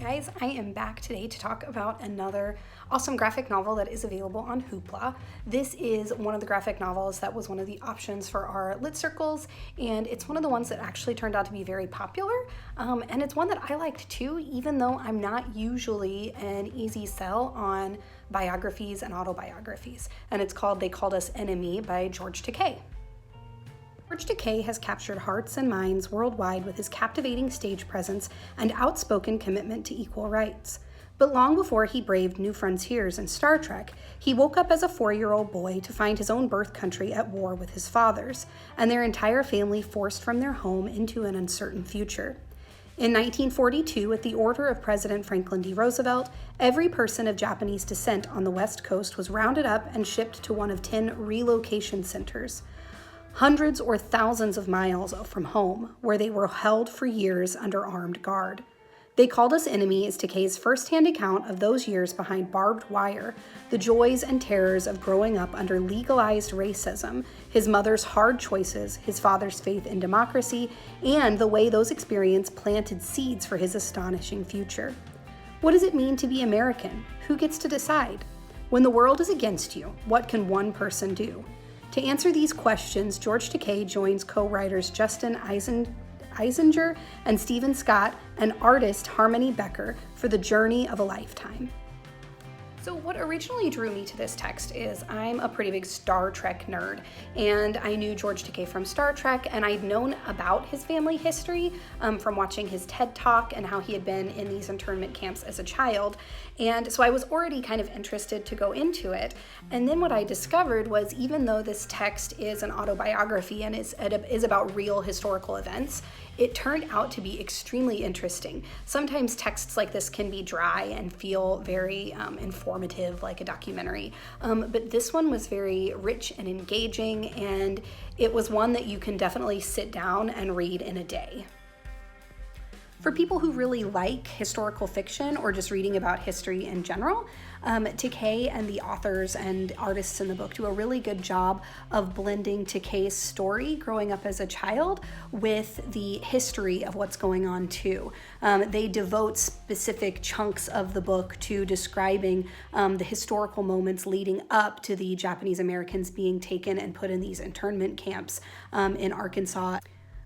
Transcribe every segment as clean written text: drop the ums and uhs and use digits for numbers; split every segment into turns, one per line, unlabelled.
Guys, I am back today to talk about another awesome graphic novel that is available on Hoopla. This is one of the graphic novels that was one of the options for our lit circles, and it's one of the ones that actually turned out to be very popular, and it's one that I liked too, even though I'm not usually an easy sell on biographies and autobiographies. And it's called They Called Us Enemy by George Takei. George Takei has captured hearts and minds worldwide with his captivating stage presence and outspoken commitment to equal rights. But long before he braved new frontiers in Star Trek, he woke up as a 4-year-old boy to find his own birth country at war with his father's, and their entire family forced from their home into an uncertain future. In 1942, at the order of President Franklin D. Roosevelt, every person of Japanese descent on the West Coast was rounded up and shipped to one of 10 relocation centers, hundreds or thousands of miles from home, where they were held for years under armed guard. They Called Us Enemy is Takei's first-hand account of those years behind barbed wire, the joys and terrors of growing up under legalized racism, his mother's hard choices, his father's faith in democracy, and the way those experiences planted seeds for his astonishing future. What does it mean to be American? Who gets to decide? When the world is against you, what can one person do? To answer these questions, George Takei joins co-writers Justin Eisinger and Stephen Scott and artist Harmony Becker for the journey of a lifetime. So what originally drew me to this text is I'm a pretty big Star Trek nerd, and I knew George Takei from Star Trek, and I'd known about his family history from watching his TED Talk and how he had been in these internment camps as a child. And so I was already kind of interested to go into it. And then what I discovered was, even though this text is an autobiography and is about real historical events, it turned out to be extremely interesting. Sometimes texts like this can be dry and feel very informative, like a documentary. But this one was very rich and engaging, and it was one that you can definitely sit down and read in a day. For people who really like historical fiction or just reading about history in general, Takei and the authors and artists in the book do a really good job of blending Takei's story growing up as a child with the history of what's going on too. They devote specific chunks of the book to describing the historical moments leading up to the Japanese Americans being taken and put in these internment camps in Arkansas.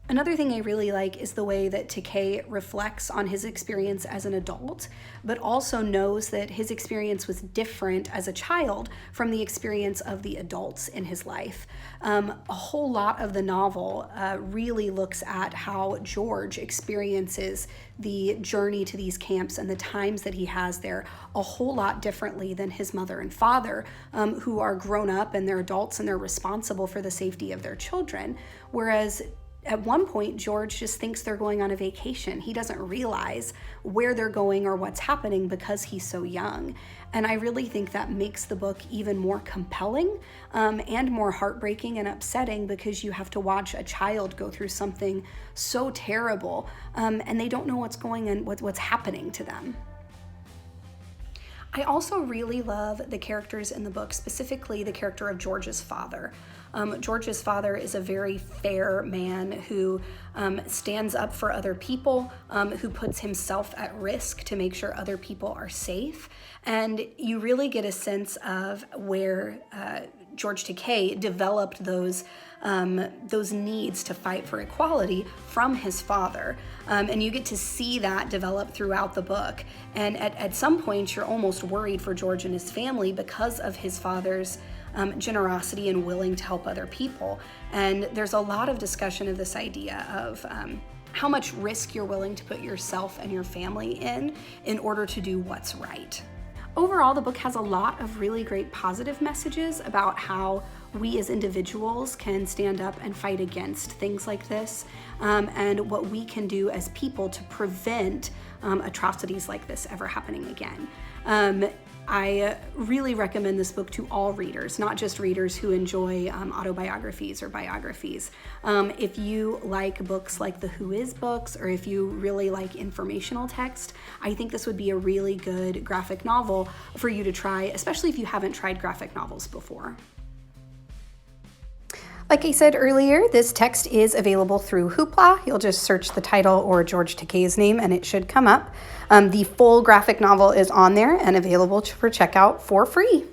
Another thing I really like is the way that Takei reflects on his experience as an adult, but also knows that his experience was different as a child from the experience of the adults in his life. A whole lot of the novel really looks at how George experiences the journey to these camps and the times that he has there a whole lot differently than his mother and father, who are grown up and they're adults and they're responsible for the safety of their children, whereas at one point, George just thinks they're going on a vacation. He doesn't realize where they're going or what's happening because he's so young. And I really think that makes the book even more compelling and more heartbreaking and upsetting, because you have to watch a child go through something so terrible and they don't know what's going on, what's happening to them. I also really love the characters in the book, specifically the character of George's father. George's father is a very fair man who stands up for other people, who puts himself at risk to make sure other people are safe. And you really get a sense of where George Takei developed those needs to fight for equality from his father. And you get to see that develop throughout the book. And at some point, you're almost worried for George and his family because of his father's generosity and willing to help other people. And there's a lot of discussion of this idea of how much risk you're willing to put yourself and your family in order to do what's right. Overall, the book has a lot of really great positive messages about how we as individuals can stand up and fight against things like this, and what we can do as people to prevent atrocities like this ever happening again. I really recommend this book to all readers, not just readers who enjoy autobiographies or biographies. If you like books like the Who Is books, or if you really like informational text, I think this would be a really good graphic novel for you to try, especially if you haven't tried graphic novels before. Like I said earlier, this text is available through Hoopla. You'll just search the title or George Takei's name and it should come up. The full graphic novel is on there and available for checkout for free.